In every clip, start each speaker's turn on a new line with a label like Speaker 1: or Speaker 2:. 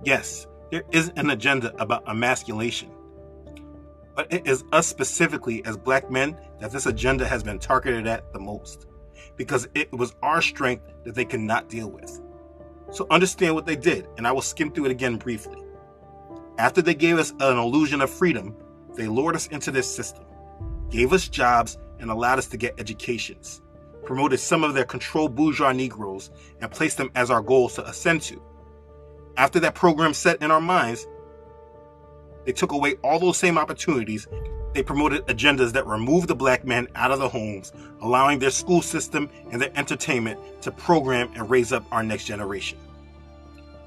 Speaker 1: Yes, there is an agenda about emasculation, but it is us specifically as black men that this agenda has been targeted at the most, because it was our strength that they could not deal with. So understand what they did, and I will skim through it again briefly. After they gave us an illusion of freedom, they lured us into this system, gave us jobs, and allowed us to get educations, promoted some of their controlled bourgeois Negroes, and placed them as our goals to ascend to. After that program set in our minds, they took away all those same opportunities. They promoted agendas that removed the black man out of the homes, allowing their school system and their entertainment to program and raise up our next generation.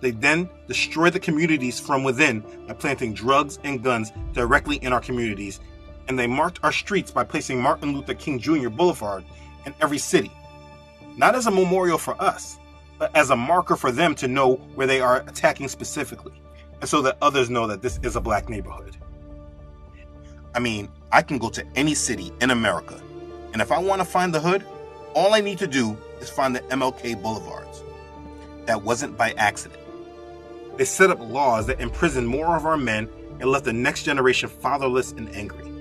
Speaker 1: They then destroyed the communities from within by planting drugs and guns directly in our communities, and they marked our streets by placing Martin Luther King Jr. Boulevard in every city, not as a memorial for us, but as a marker for them to know where they are attacking specifically, and so that others know that this is a black neighborhood. I mean, I can go to any city in America, and if I want to find the hood, all I need to do is find the MLK Boulevards. That wasn't by accident. They set up laws that imprisoned more of our men and left the next generation fatherless and angry.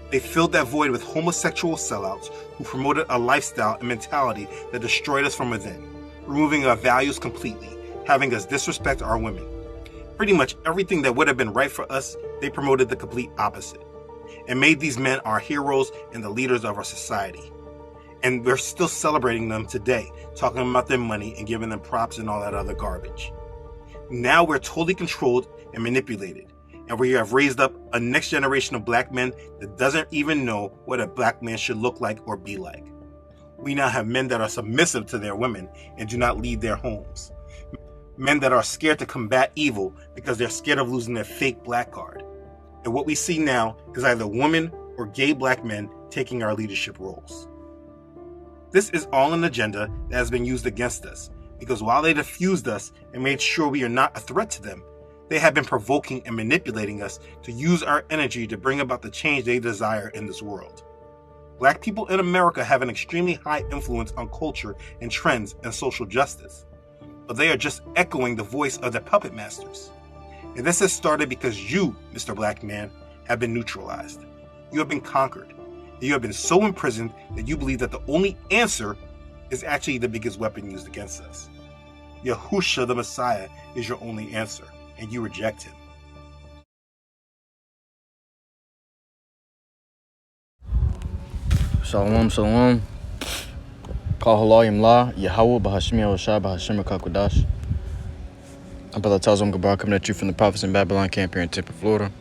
Speaker 1: They filled that void with homosexual sellouts who promoted a lifestyle and mentality that destroyed us from within, removing our values completely, having us disrespect our women. Pretty much everything that would have been right for us, they promoted the complete opposite, and made these men our heroes and the leaders of our society. And we're still celebrating them today, talking about their money and giving them props and all that other garbage. Now we're totally controlled and manipulated, and we have raised up a next generation of black men that doesn't even know what a black man should look like or be like. We now have men that are submissive to their women and do not lead their homes. Men that are scared to combat evil because they're scared of losing their fake black card. And what we see now is either women or gay black men taking our leadership roles. This is all an agenda that has been used against us, because while they diffused us and made sure we are not a threat to them, they have been provoking and manipulating us to use our energy to bring about the change they desire in this world. Black people in America have an extremely high influence on culture and trends and social justice, but they are just echoing the voice of their puppet masters. And this has started because you, Mr. Black Man, have been neutralized. You have been conquered. You have been so imprisoned that you believe that the only answer is actually the biggest weapon used against us. Yahushua the Messiah is your only answer, and you reject him.
Speaker 2: Shalom, shalom. Call HALALYAM La, YAHAWAH, BAHASHAM, BAHASHAM, QADASH. I'm Brother Tazom Gabar coming at you from the Prophets in Babylon camp here in Tampa, Florida.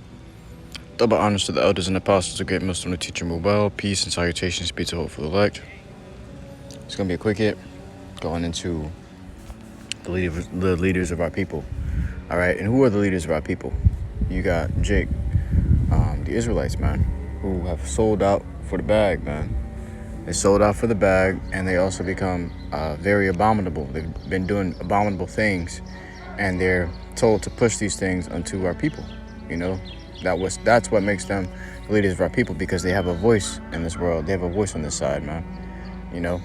Speaker 2: Double honors to the elders and apostles, a great MILLSTONE to teach and move well. Peace and salutations be to hopeful elect. It's going to be a quick hit going into the leaders of our people. All right, and who are the leaders of our people? You got Jake, the Israelites, man, who have sold out for the bag, man. They sold out for the bag, and they also become very abominable. They've been doing abominable things, and they're told to push these things onto our people. You know, that's what makes them the leaders of our people, because they have a voice in this world. They have a voice on this side, man. You know,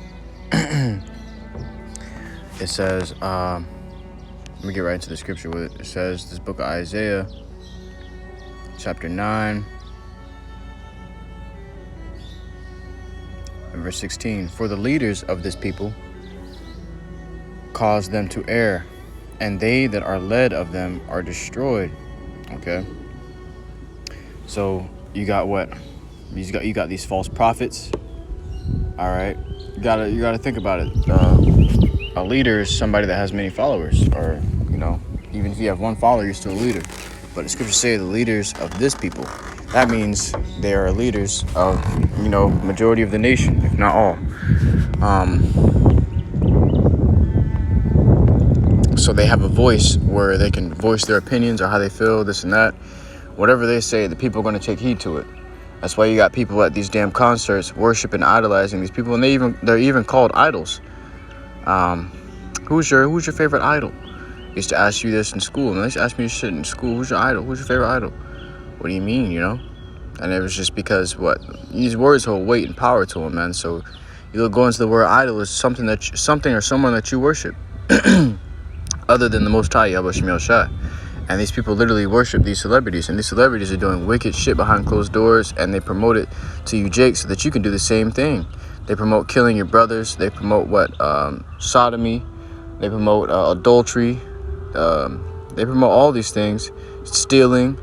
Speaker 2: it says, let me get right into the scripture with it. It says, this book of Isaiah, chapter 9, and verse 16. For the leaders of this people cause them to err, and they that are led of them are destroyed. Okay. So you got what? You got these false prophets. All right. You gotta think about it. A leader is somebody that has many followers, or, you know, even if you have one follower, you're still a leader. But the scriptures say the leaders of this people. That means they are leaders of, you know, majority of the nation, if not all. So they have a voice where they can voice their opinions or how they feel, this and that. Whatever they say, the people are going to take heed to it. That's why you got people at these damn concerts worshiping, idolizing these people, and they're even called idols. Who's your favorite idol? I used to ask you this in school, and they used to ask me this shit in school. Who's your idol? Who's your favorite idol? What do you mean, you know? And it was just because these words hold weight and power to them, man. So you'll go into the word idol as something or someone that you worship. other than the Most High, YAHAWASHI. And these people literally worship these celebrities, and these celebrities are doing wicked shit behind closed doors, and they promote it to you, Jake, so that you can do the same thing. They promote killing your brothers. They promote sodomy. They promote adultery. They promote all these things, stealing.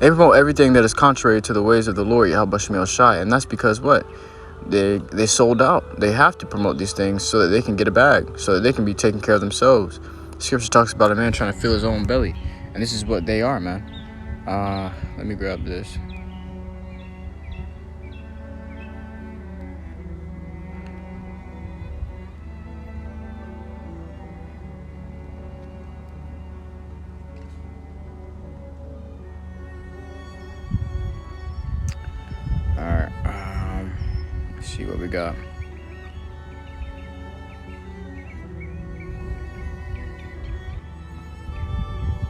Speaker 2: They promote everything that is contrary to the ways of the Lord, YAHAWASHI. And that's because what? They sold out. They have to promote these things so that they can get a bag, so that they can be taking care of themselves. Scripture talks about a man trying to fill his own belly. And this is what they are, man. Let me grab this. Alright, let's see what we got.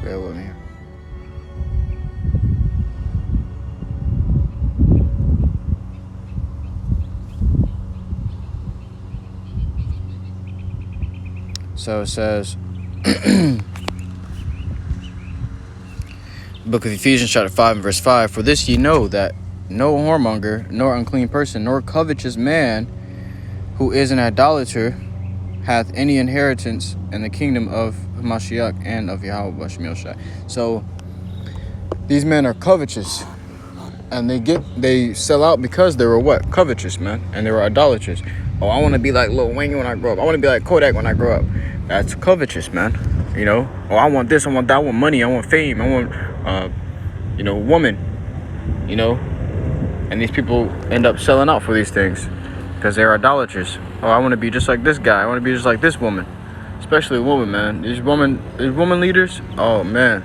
Speaker 2: Bear with me. So it says, Book of Ephesians chapter 5 and verse 5, for this ye know, that no whoremonger, nor unclean person, nor covetous man who is an idolater hath any inheritance in the kingdom of Mashiach and of Yahawah. So these men are covetous, and they sell out because they were what? Covetous, man. And they were idolaters. Oh, I want to be like Lil Wayne when I grow up. I want to be like Kodak when I grow up. That's covetous, man. You know, oh, I want this, I want that, I want money, I want fame, I want woman, and these people end up selling out for these things because they're idolaters. Oh, I want to be just like this guy, I want to be just like this woman. Especially a woman, man. These woman leaders, oh man.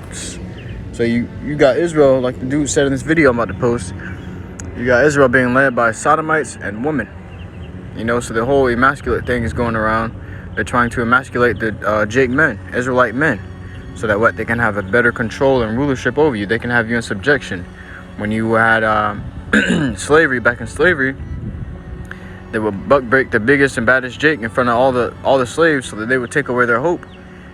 Speaker 2: So you got Israel, like the dude said in this video I'm about to post, you got Israel being led by sodomites and women. So the whole emasculate thing is going around. They're trying to emasculate the Jake men, Israelite men, so that they can have a better control and rulership over you. They can have you in subjection. When you had slavery, back in slavery, they would buck break the biggest and baddest Jake in front of all the slaves, so that they would take away their hope,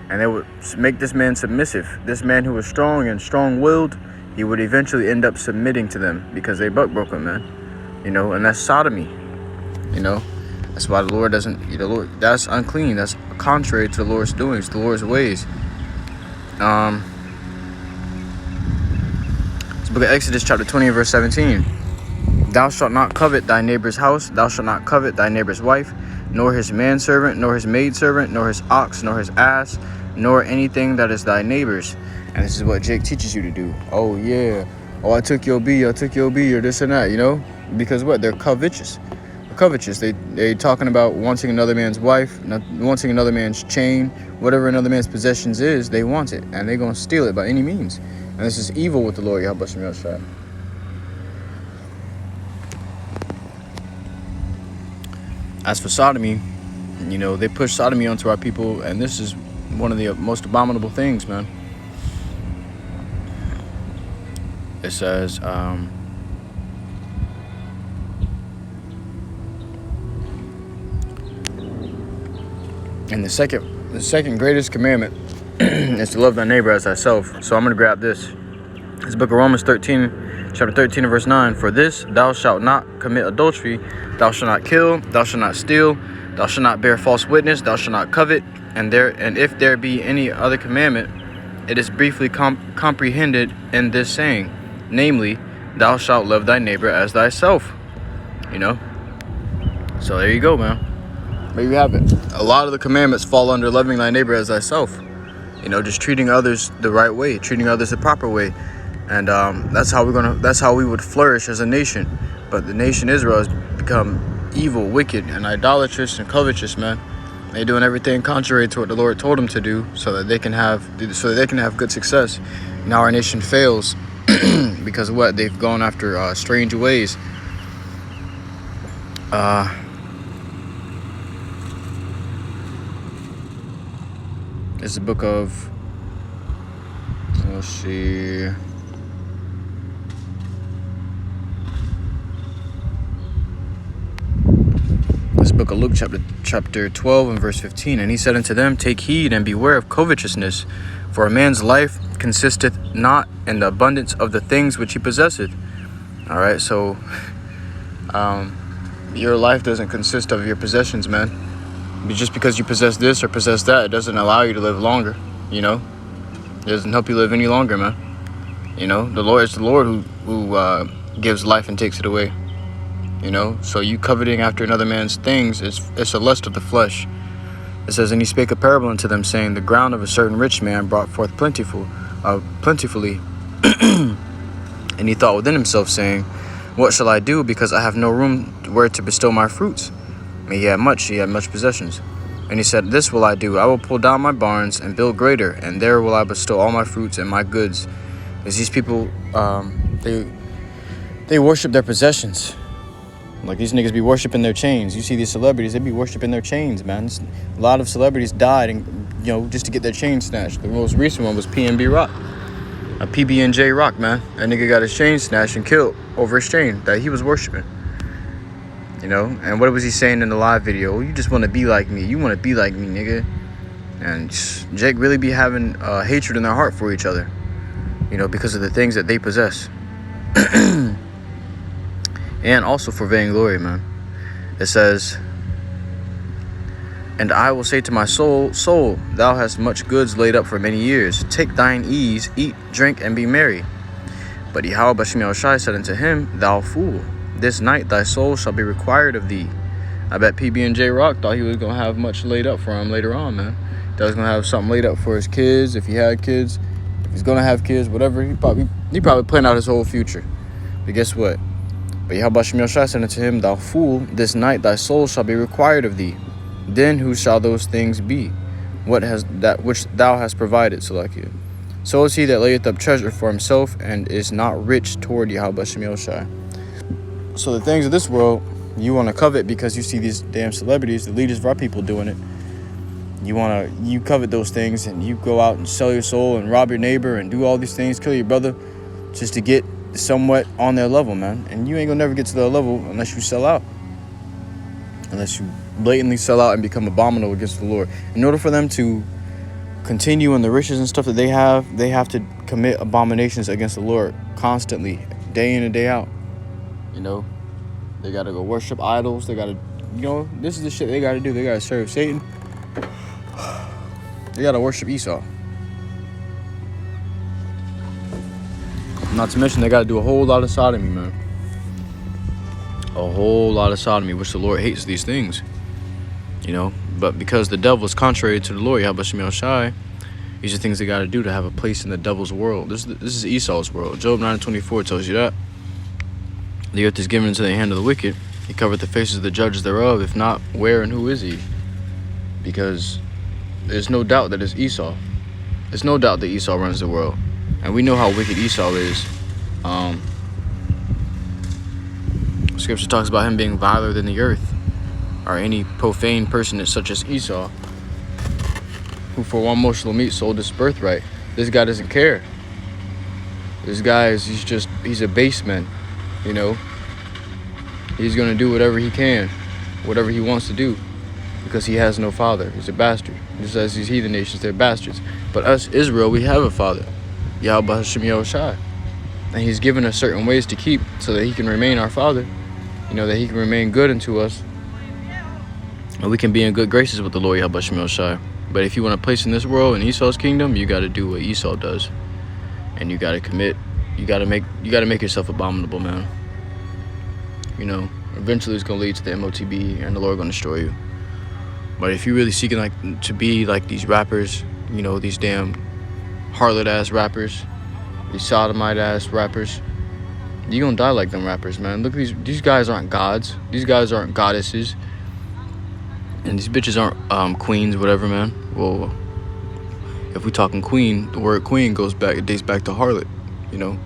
Speaker 2: and they would make this man submissive. This man who was strong and strong-willed, he would eventually end up submitting to them because they buck broke him, man. And that's sodomy. That's why the Lord doesn't. Lord, that's unclean. That's contrary to the Lord's doings, the Lord's ways. It's the book of Exodus, chapter 20, verse 17. Thou shalt not covet thy neighbor's house. Thou shalt not covet thy neighbor's wife, nor his manservant, nor his maidservant, nor his ox, nor his ass, nor anything that is thy neighbor's. And this is what Jake teaches you to do. Oh yeah. Oh, I took your bee, or this and that. Because what? They're covetous. Covetous. They talking about wanting another man's wife, wanting another man's chain, whatever another man's possessions is, they want it, and they're gonna steal it by any means. And this is evil with the Lord YAHAWASHI. As for sodomy, they push sodomy onto our people, and this is one of the most abominable things, man. It says, and the second greatest commandment is to love thy neighbor as thyself. So I'm going to grab this. It's the book of Romans 13, chapter 13 and verse 9. For this, thou shalt not commit adultery, thou shalt not kill, thou shalt not steal, thou shalt not bear false witness, thou shalt not covet. And if there be any other commandment, it is briefly comprehended in this saying, namely, thou shalt love thy neighbor as thyself. So there you go, man. There you have it. A lot of the commandments fall under loving thy neighbor as thyself. Just treating others the right way, treating others the proper way. And that's how we would flourish as a nation. But the nation Israel has become evil, wicked, and idolatrous and covetous, man. They're doing everything contrary to what the Lord told them to do, so that they can have good success. Now our nation fails because of what? They've gone after strange ways. It's the book of, let's see. It's the book of Luke, chapter 12 and verse 15. And he said unto them, Take heed and beware of covetousness, for a man's life consisteth not in the abundance of the things which he possesseth. All right, so your life doesn't consist of your possessions, man. Just because you possess this or possess that, it doesn't allow you to live longer, you know. It doesn't help you live any longer, man. You know, the Lord is the Lord who gives life and takes it away. You know, so you coveting after another man's things, it's a lust of the flesh. It says, and he spake a parable unto them, saying, the ground of a certain rich man brought forth plentifully. And he thought within himself, saying, what shall I do, because I have no room where to bestow my fruits? I mean, he had much possessions. And he said, this will I do, I will pull down my barns and build greater, and there will I bestow all my fruits and my goods. Because these people, they worship their possessions. Like, these niggas be worshiping their chains. You see these celebrities, they be worshiping their chains, man. A lot of celebrities died, and you know, just to get their chain snatched. The most recent one was PNB Rock, a PB&J Rock, man. That nigga got his chain snatched and killed over his chain that he was worshiping. You know, and what was he saying in the live video? You just want to be like me. You want to be like me, nigga. And Jake really be having hatred in their heart for each other, you know, because of the things that they possess. And also for vainglory, man. It says, and I will say to my soul, soul, thou hast much goods laid up for many years. Take thine ease, eat, drink, and be merry. But YAHAWASHI said unto him, thou fool, this night thy soul shall be required of thee. I bet PB&J Rock thought he was going to have much laid up for him later on, man. That was going to have something laid up for his kids, if he had kids. If he's going to have kids, whatever. He probably planned out his whole future. But guess what? But YAHAWASHI said unto him, thou fool, this night thy soul shall be required of thee. Then who shall those things be? What has that which thou hast provided, Salakia? So is he that layeth up treasure for himself, and is not rich toward YAHAWASHI. So the things of this world, you want to covet because you see these damn celebrities, the leaders of our people, doing it. You covet those things, and you go out and sell your soul and rob your neighbor and do all these things, kill your brother, just to get somewhat on their level, man. And you ain't gonna never get to their level unless you sell out, unless you blatantly sell out and become abominable against the Lord. In order for them to continue in the riches and stuff that they have to commit abominations against the Lord constantly, day in and day out. You know, they gotta go worship idols. They gotta, you know, this is the shit they gotta do. They gotta serve Satan. They gotta worship Esau. Not to mention, they got to do a whole lot of sodomy, man. A whole lot of sodomy, which the Lord hates these things. You know, but because the devil is contrary to the Lord, YAHAWASHI, these are things they got to do to have a place in the devil's world. This is Esau's world. Job 9:24 tells you that. The earth is given into the hand of the wicked. He covered the faces of the judges thereof. If not, where and who is he? Because there's no doubt that it's Esau. There's no doubt that Esau runs the world. And we know how wicked Esau is. Scripture talks about him being viler than the earth, or any profane person such as Esau, who for one morsel of meat sold his birthright. This guy doesn't care. This guy he's a base man, you know. He's gonna do whatever he can, whatever he wants to do, because he has no father. He's a bastard. Just as these heathen nations, they're bastards. But us, Israel, we have a father, YAHAWASHI. And he's given us certain ways to keep so that he can remain our father. You know, that he can remain good unto us. And we can be in good graces with the Lord YAHAWASHI. But if you want to place in this world in Esau's kingdom, you got to do what Esau does. And you got to commit. You got to make yourself abominable, man. You know, eventually it's going to lead to the MOTB and the Lord going to destroy you. But if you're really seeking like to be like these rappers, you know, these damn harlot ass rappers, these sodomite ass rappers, you're gonna die like them rappers, man. Look, these guys aren't gods. These guys aren't goddesses. And these bitches aren't queens, whatever, man. Well, if we talking queen, the word queen dates back to harlot. You know,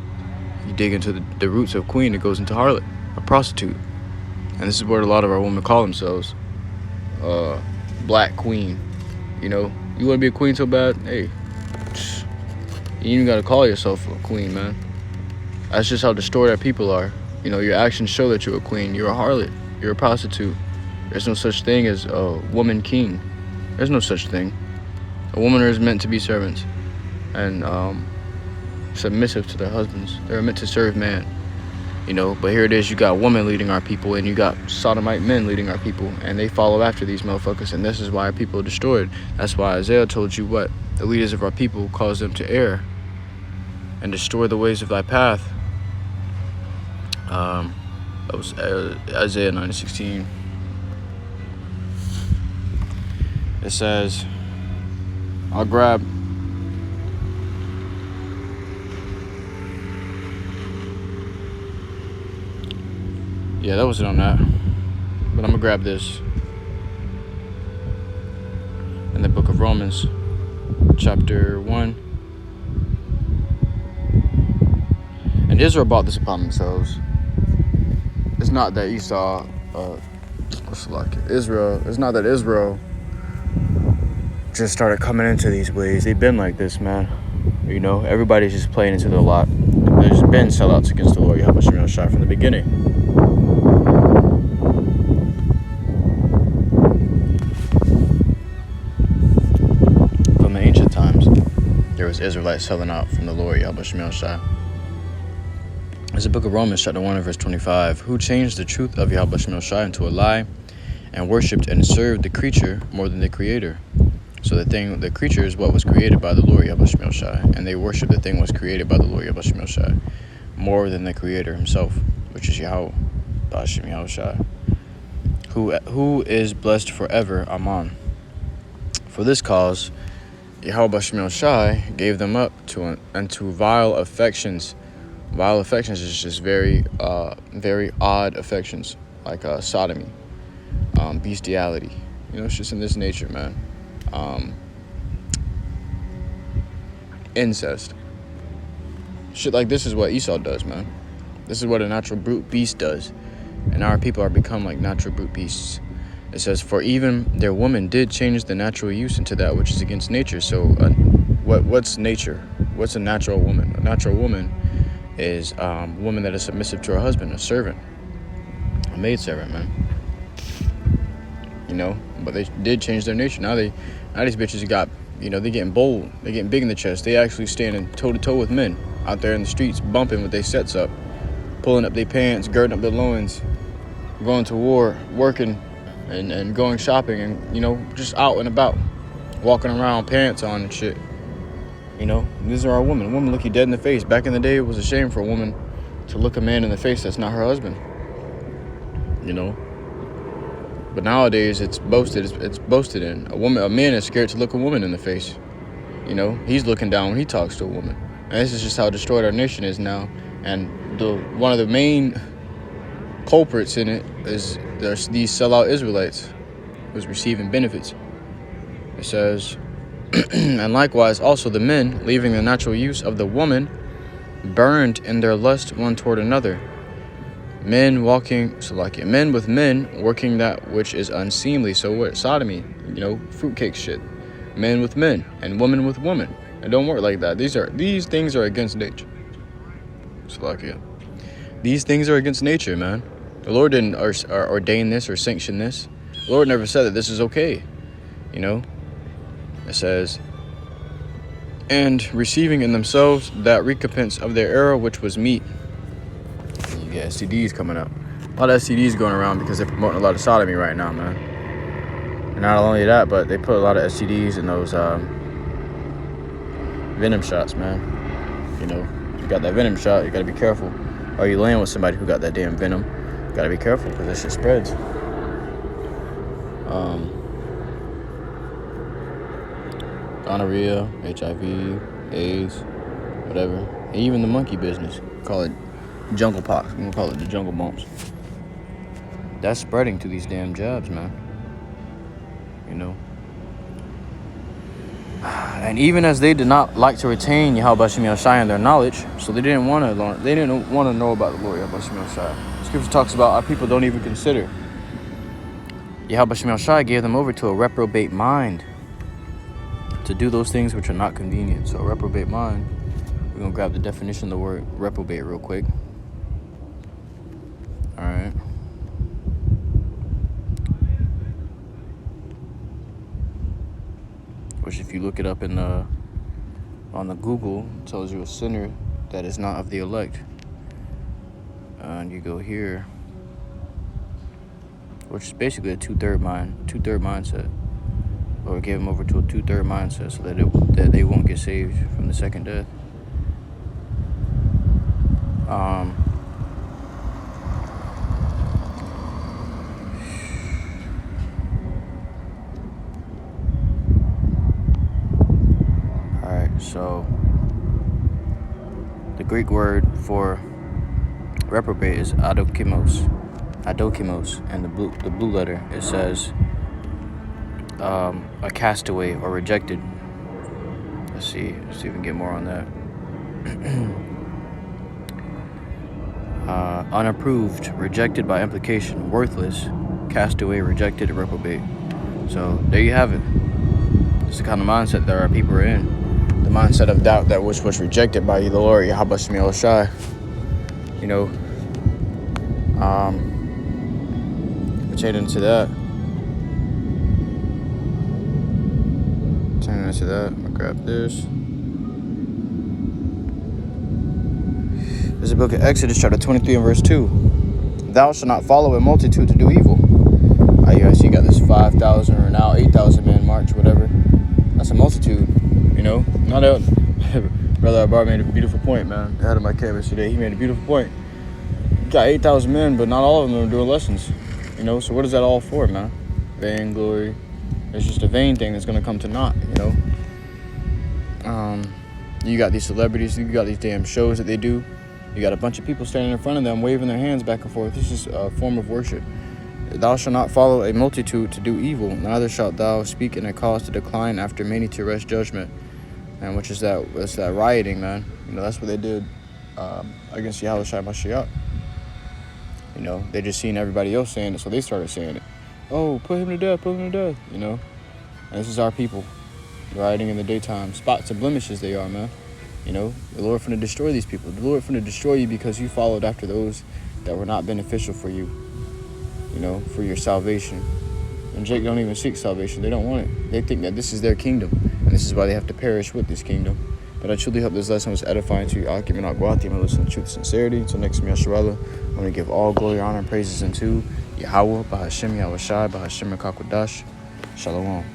Speaker 2: you dig into the roots of queen, it goes into harlot, a prostitute. And this is what a lot of our women call themselves. Black queen. You know, you want to be a queen so bad, hey, you even got to call yourself a queen, man. That's just how distorted our people are. You know, your actions show that you're a queen. You're a harlot. You're a prostitute. There's no such thing as a woman king. There's no such thing. A woman is meant to be servants and submissive to their husbands. They're meant to serve man, you know. But here it is, you got women leading our people, and you got sodomite men leading our people, and they follow after these motherfuckers, and this is why our people are destroyed. That's why Isaiah told you what the leaders of our people cause them to err and destroy the ways of thy path. That was Isaiah 9:16. It says, I'll grab yeah, that wasn't on that, but I'm gonna grab this in the book of Romans, chapter 1. And Israel brought this upon themselves. It's not that Esau, Israel, it's not that Israel just started coming into these ways. They've been like this, man. You know, everybody's just playing into the lot. There's been sellouts against the Lord YAHAWASHI from the beginning. From the ancient times, there was Israelites selling out from the Lord YAHAWASHI. It's the book of Romans, chapter 1, verse 25. Who changed the truth of YAHAWASHI into a lie and worshipped and served the creature more than the creator. So the creature is what was created by the Lord YAHAWASHI, and they worship the thing that was created by the Lord YAHAWASHI more than the creator himself, which is Yahweh, BAHASHAM YAHWASHI, who is blessed forever. Amen. For this cause, YAHAWASHI gave them up unto vile affections. Vile affections is just very odd affections, like sodomy, bestiality. You know, it's just in this nature, man. Incest. Shit like this is what Esau does, man. This is what a natural brute beast does. And our people are become like natural brute beasts. It says, for even their woman did change the natural use into that which is against nature. So what's nature? What's a natural woman? A natural woman is a woman that is submissive to her husband, a servant, a maidservant, man. You know, but they did change their nature. Now these bitches got, you know, they're getting bold. They're getting big in the chest. They actually standing toe to toe with men out there in the streets, bumping with their sets up, pulling up their pants, girding up their loins, going to war, working, and going shopping, and, you know, just out and about, walking around, pants on and shit. You know, these are our women. A woman look you dead in the face. Back in the day, it was a shame for a woman to look a man in the face that's not her husband. You know. But nowadays, it's boasted. It's boasted in. A man is scared to look a woman in the face. You know, he's looking down when he talks to a woman. And this is just how destroyed our nation is now. And one of the main culprits in it is there's these sellout Israelites who's receiving benefits. It says, and likewise also the men, leaving the natural use of the woman, burned in their lust one toward another. Men with men working that which is unseemly. So what? Sodomy, you know, fruitcake shit. Men with men and woman with woman. It don't work like that. These things are against nature. These things are against nature, man. The Lord didn't ordain this or sanction this. The Lord never said that this is okay. You know, it says, and receiving in themselves that recompense of their error, which was meat. You get STDs coming up. A lot of STDs going around because they're promoting a lot of sodomy right now, man. And not only that, but they put a lot of STDs in those venom shots, man. You know, you got that venom shot, you gotta be careful. Or you laying with somebody who got that damn venom, you gotta be careful because that shit spreads. Gonorrhea, HIV, AIDS, whatever. And even the monkey business. Call it jungle pox. I'm gonna call it the jungle bumps. That's spreading to these damn jabs, man. You know. And even as they did not like to retain YAHAWASHI in their knowledge, so they didn't want to learn. They didn't want to know about the Lord YAHAWASHI. Scripture talks about our people don't even consider. YAHAWASHI gave them over to a reprobate mind to do those things which are not convenient. So a reprobate mind, we're going to grab the definition of the word reprobate real quick. All right. which if you look it up in the on the Google, it tells you a sinner that is not of the elect. And you go here, which is basically a two-third mindset, or give them over to a two-third mindset, so that they won't get saved from the second death. Alright, so the Greek word for reprobate is adokimos, and the blue letter, it says a castaway or rejected. Let's see if we can get more on that. Unapproved, rejected by implication, worthless, castaway, rejected, reprobate. So there you have it. It's the kind of mindset that our people are in. The mindset of doubt that which was rejected by the Lord YAHAWASHI. You know, pertaining to that. I'm gonna grab this. This is the book of Exodus, chapter 23 and verse 2. Thou shalt not follow a multitude to do evil. You guys see, you got this 5,000 or now 8,000 man march, whatever. That's a multitude, you know. Not a Brother Abar made a beautiful point, man. Out of my campus today, he made a beautiful point. You got 8,000 men, but not all of them are doing lessons, you know. So what is that all for, man? Vainglory. It's just a vain thing that's gonna come to naught, you know. You got these celebrities, you got these damn shows that they do. You got a bunch of people standing in front of them, waving their hands back and forth. This is a form of worship. Thou shalt not follow a multitude to do evil, neither shalt thou speak in a cause to decline after many to wrest judgment. And which is that rioting, man. You know, that's what they did against Yahawashi Mashiach. You know, they just seen everybody else saying it, so they started saying it. Oh, put him to death, you know. And this is our people, rioting in the daytime. Spots and blemishes they are, man. You know, the Lord finna destroy these people. The Lord finna destroy you because you followed after those that were not beneficial for you, you know, for your salvation. And Jake don't even seek salvation. They don't want it. They think that this is their kingdom, and this is why they have to perish with this kingdom. But I truly hope this lesson was edifying to you. I'll give it out Guati and listen to truth and sincerity. Until next time, Yasharallah, I'm going to give all glory, honor, and praises unto Yahawah, BAHASHAM, YAHAWASHI, BAHASHAM, QADASH. Shalom.